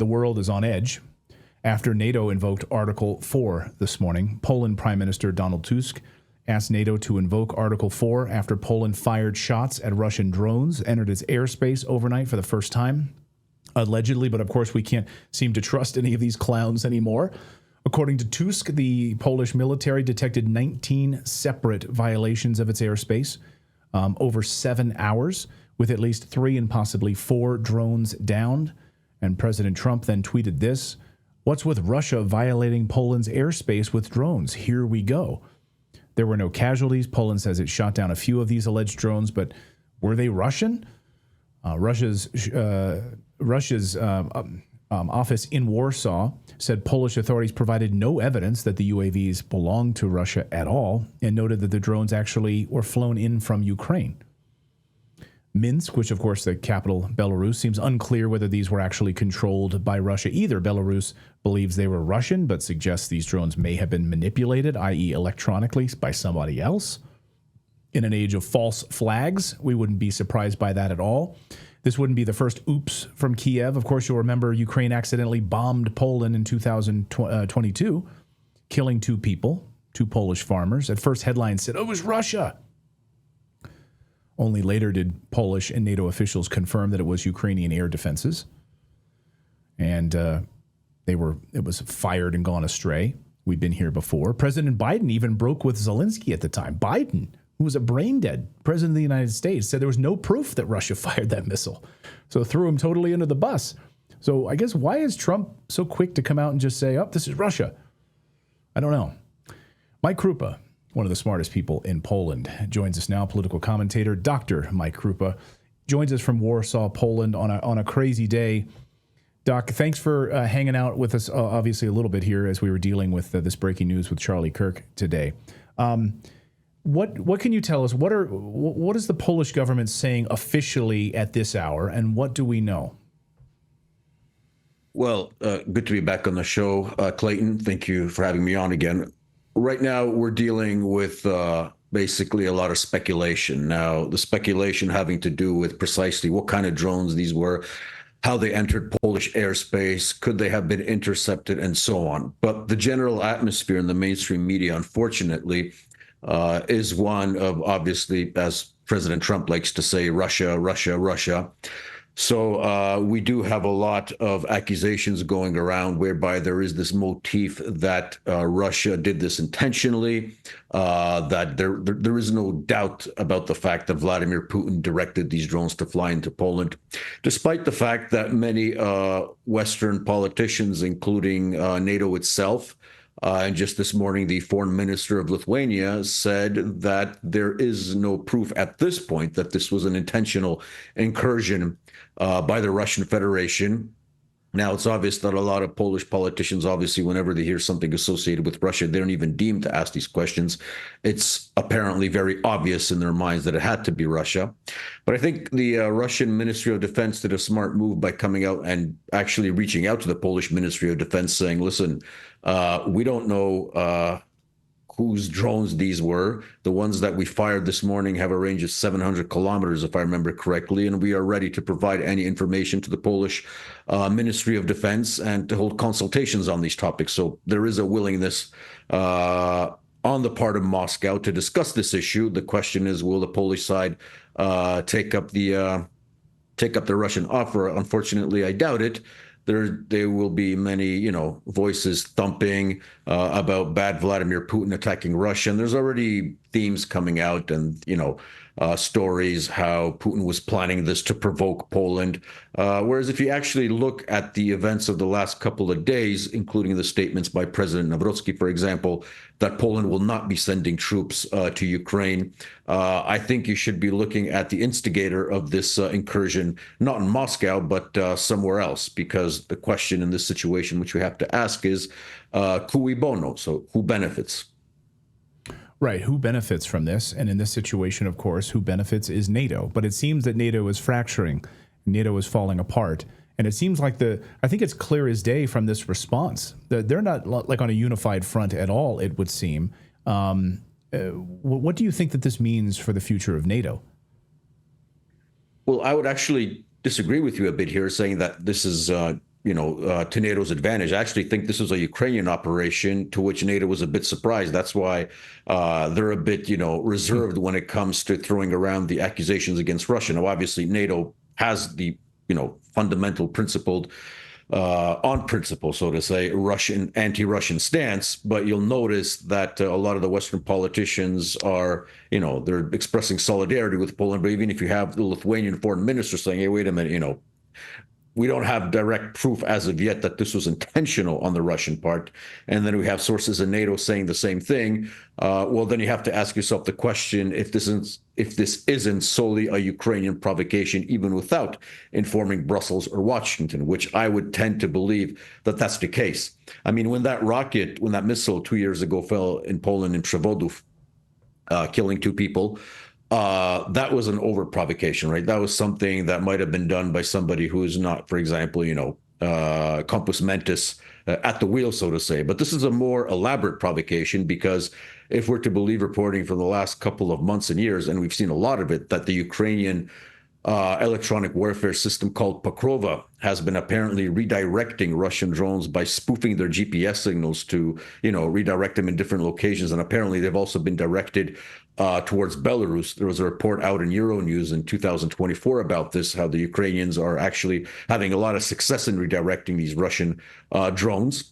the world is on edge after NATO invoked Article 4 this morning. Poland Prime Minister Donald Tusk asked NATO to invoke Article 4 after Poland fired shots at Russian drones, entered its airspace overnight for the first time, allegedly, but of course we can't seem to trust any of these clowns anymore. According to Tusk, the Polish military detected 19 separate violations of its airspace over 7 hours, with at least 3 and possibly 4 drones downed. And President Trump then tweeted this: "What's with Russia violating Poland's airspace with drones? Here we go." There were no casualties. Poland says it shot down a few of these alleged drones, but were they Russian? Russia's office in Warsaw said Polish authorities provided no evidence that the UAVs belonged to Russia at all, and noted that the drones actually were flown in from Ukraine. Minsk, which of course the capital Belarus, seems unclear whether these were actually controlled by Russia either. Belarus believes they were Russian, but suggests these drones may have been manipulated, i.e. electronically, by somebody else. In an age of false flags, we wouldn't be surprised by that at all. This wouldn't be the first oops from Kiev. Of course, you'll remember Ukraine accidentally bombed Poland in 2022, killing 2 people, 2 Polish farmers. At first, headlines said, "Oh, it was Russia." Only later did Polish and NATO officials confirm that it was Ukrainian air defenses. And it was fired and gone astray. We've been here before. President Biden even broke with Zelensky at the time. Biden, who was a brain-dead president of the United States, said there was no proof that Russia fired that missile. So threw him totally under the bus. So I guess why is Trump so quick to come out and just say, "Oh, this is Russia"? I don't know. Mike Krupa, one of the smartest people in Poland, joins us now. Political commentator Dr. Mike Krupa joins us from Warsaw, Poland on a crazy day. Doc, thanks for hanging out with us, obviously, a little bit here as we were dealing with this breaking news with Charlie Kirk today. What can you tell us? What is the Polish government saying officially at this hour, and what do we know? Well, good to be back on the show, Clayton. Thank you for having me on again. Right now, we're dealing with basically a lot of speculation. Now, the speculation having to do with precisely what kind of drones these were, how they entered Polish airspace, could they have been intercepted, and so on. But the general atmosphere in the mainstream media, unfortunately, is one of, obviously, as President Trump likes to say, Russia, Russia, Russia. So we do have a lot of accusations going around whereby there is this motif that Russia did this intentionally, that there is no doubt about the fact that Vladimir Putin directed these drones to fly into Poland, despite the fact that many Western politicians, including NATO itself, and just this morning, the foreign minister of Lithuania said that there is no proof at this point that this was an intentional incursion by the Russian Federation. Now, it's obvious that a lot of Polish politicians, obviously, whenever they hear something associated with Russia, they don't even deem to ask these questions. It's apparently very obvious in their minds that it had to be Russia. But I think the Russian Ministry of Defense did a smart move by coming out and actually reaching out to the Polish Ministry of Defense saying, listen, we don't know whose drones these were. The ones that we fired this morning have a range of 700 kilometers, if I remember correctly, and we are ready to provide any information to the Polish Ministry of Defense and to hold consultations on these topics. So there is a willingness on the part of Moscow to discuss this issue. The question is, will the Polish side take up the Russian offer? Unfortunately, I doubt it. There will be many, voices thumping about bad Vladimir Putin attacking Russia. And there's already themes coming out and, stories how Putin was planning this to provoke Poland. Whereas if you actually look at the events of the last couple of days, including the statements by President Nawrocki, for example, that Poland will not be sending troops to Ukraine, I think you should be looking at the instigator of this incursion, not in Moscow, but somewhere else, because the question in this situation, which we have to ask is, cui bono? So who benefits? Right. Who benefits from this? And in this situation, of course, who benefits is NATO. But it seems that NATO is fracturing. NATO is falling apart. And it seems like I think it's clear as day from this response that they're not like on a unified front at all, it would seem. What do you think that this means for the future of NATO? Well, I would actually disagree with you a bit here, saying that this is to NATO's advantage. I actually think this was a Ukrainian operation to which NATO was a bit surprised. That's why they're a bit, reserved when it comes to throwing around the accusations against Russia. Now, obviously, NATO has the, fundamental principled, on principle, so to say, anti-Russian stance. But you'll notice that a lot of the Western politicians are, they're expressing solidarity with Poland. But even if you have the Lithuanian foreign minister saying, hey, wait a minute, we don't have direct proof as of yet that this was intentional on the Russian part. And then we have sources in NATO saying the same thing. Well, then you have to ask yourself the question, if this isn't solely a Ukrainian provocation, even without informing Brussels or Washington, which I would tend to believe that that's the case. I mean, when that missile 2 years ago fell in Poland in Przewodów, killing 2 people, that was an over provocation, right? That was something that might have been done by somebody who is not, for example, compos mentis at the wheel, so to say. But this is a more elaborate provocation, because if we're to believe reporting from the last couple of months and years, and we've seen a lot of it, that the Ukrainian electronic warfare system called Pokrova has been apparently redirecting Russian drones by spoofing their GPS signals to, redirect them in different locations. And apparently they've also been directed towards Belarus. There was a report out in Euronews in 2024 about this, how the Ukrainians are actually having a lot of success in redirecting these Russian drones.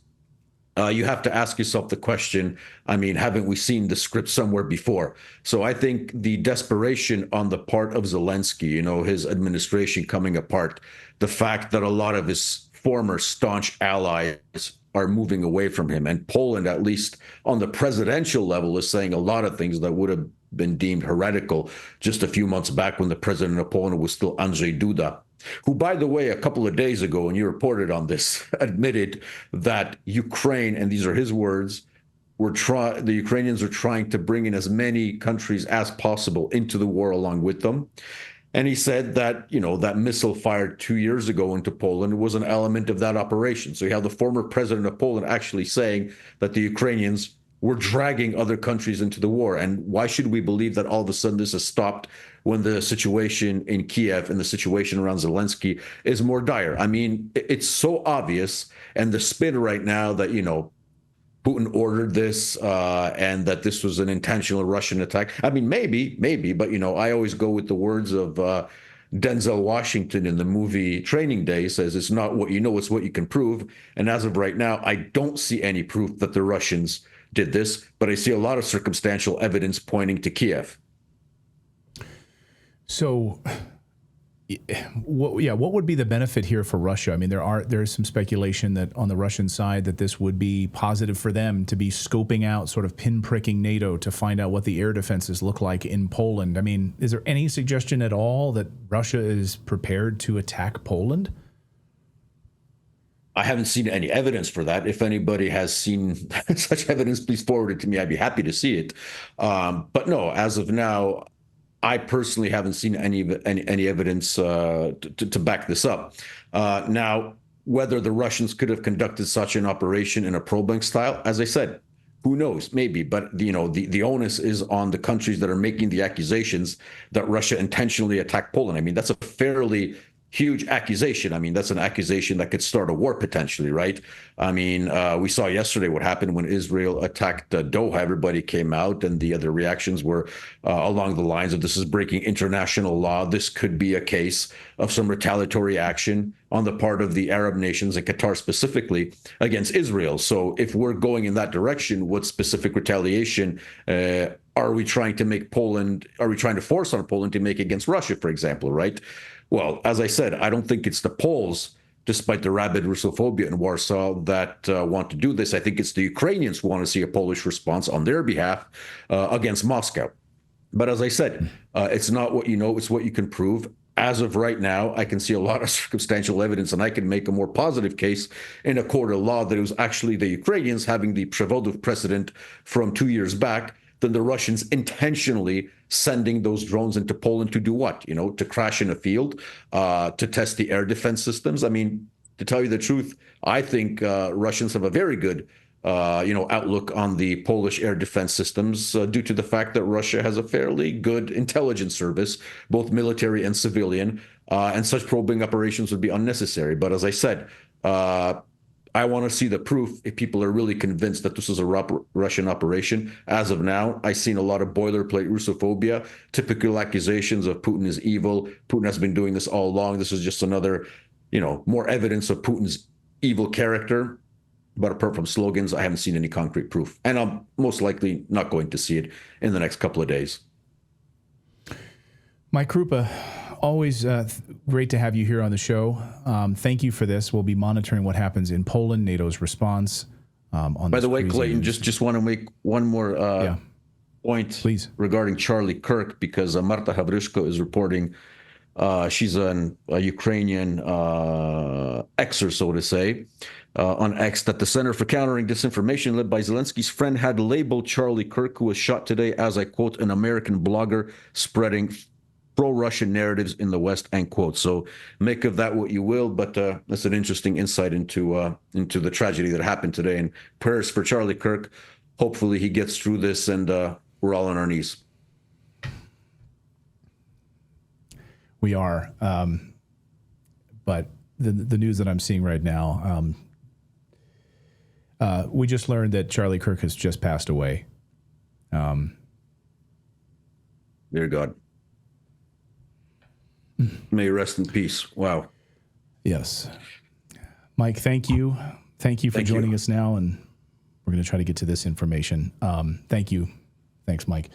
You have to ask yourself the question, I mean, haven't we seen the script somewhere before? So I think the desperation on the part of Zelensky, his administration coming apart, the fact that a lot of his former staunch allies are moving away from him, and Poland, at least on the presidential level, is saying a lot of things that would have been deemed heretical just a few months back when the president of Poland was still Andrzej Duda, who, by the way, a couple of days ago, and you reported on this, admitted that Ukraine, and these are his words, the Ukrainians are trying to bring in as many countries as possible into the war along with them. And he said that, that missile fired 2 years ago into Poland was an element of that operation. So you have the former president of Poland actually saying that the Ukrainians were dragging other countries into the war. And why should we believe that all of a sudden this has stopped when the situation in Kiev and the situation around Zelensky is more dire? I mean, it's so obvious. And the spin right now that, Putin ordered this and that this was an intentional Russian attack. I mean, maybe, but, I always go with the words of Denzel Washington in the movie Training Day. Says it's not what you know, it's what you can prove. And as of right now, I don't see any proof that the Russians did this, but I see a lot of circumstantial evidence pointing to Kiev. So, what would be the benefit here for Russia? I mean, there's some speculation that on the Russian side that this would be positive for them to be scoping out, sort of pinpricking NATO to find out what the air defenses look like in Poland. I mean, is there any suggestion at all that Russia is prepared to attack Poland? I haven't seen any evidence for that. If anybody has seen such evidence, please forward it to me. I'd be happy to see it. But no, as of now, I personally haven't seen any evidence to back this up. Now, whether the Russians could have conducted such an operation in a pro-bank style, as I said, who knows? Maybe. But, the onus is on the countries that are making the accusations that Russia intentionally attacked Poland. I mean, that's a fairly huge accusation. I mean, that's an accusation that could start a war potentially, right? I mean, we saw yesterday what happened when Israel attacked Doha. Everybody came out, and the other reactions were along the lines of, this is breaking international law. This could be a case of some retaliatory action on the part of the Arab nations, and Qatar specifically, against Israel. So if we're going in that direction, what specific retaliation are we trying to force on Poland to make against Russia, for example, right? Well, as I said, I don't think it's the Poles, despite the rabid Russophobia in Warsaw, that want to do this. I think it's the Ukrainians who want to see a Polish response on their behalf against Moscow. But as I said, it's not what you know, it's what you can prove. As of right now, I can see a lot of circumstantial evidence, and I can make a more positive case in a court of law that it was actually the Ukrainians having the Przewodów precedent from 2 years back than the Russians intentionally sending those drones into Poland to do what? To crash in a field, to test the air defense systems. I mean, to tell you the truth, I think Russians have a very good, outlook on the Polish air defense systems due to the fact that Russia has a fairly good intelligence service, both military and civilian, and such probing operations would be unnecessary. But as I said, I want to see the proof if people are really convinced that this is a Russian operation. As of now, I've seen a lot of boilerplate Russophobia, typical accusations of Putin is evil. Putin has been doing this all along. This is just another, more evidence of Putin's evil character. But apart from slogans, I haven't seen any concrete proof. And I'm most likely not going to see it in the next couple of days. Mike Krupa, always great to have you here on the show. Thank you for this. We'll be monitoring what happens in Poland, NATO's response. On By the way, Clayton, just want to make one more point, please, regarding Charlie Kirk, because Marta Havryshko is reporting, she's a Ukrainian Xer, so to say, on X, that the Center for Countering Disinformation, led by Zelensky's friend, had labeled Charlie Kirk, who was shot today, as, I quote, an American blogger spreading pro-Russian narratives in the West, end quote. So make of that what you will, but that's an interesting insight into the tragedy that happened today. And prayers for Charlie Kirk. Hopefully he gets through this, and we're all on our knees. We are. But the news that I'm seeing right now, we just learned that Charlie Kirk has just passed away. Dear God. May you rest in peace. Wow. Yes. Mike, thank you. Thank you for joining us now, and we're going to try to get to this information. Thank you. Thanks, Mike.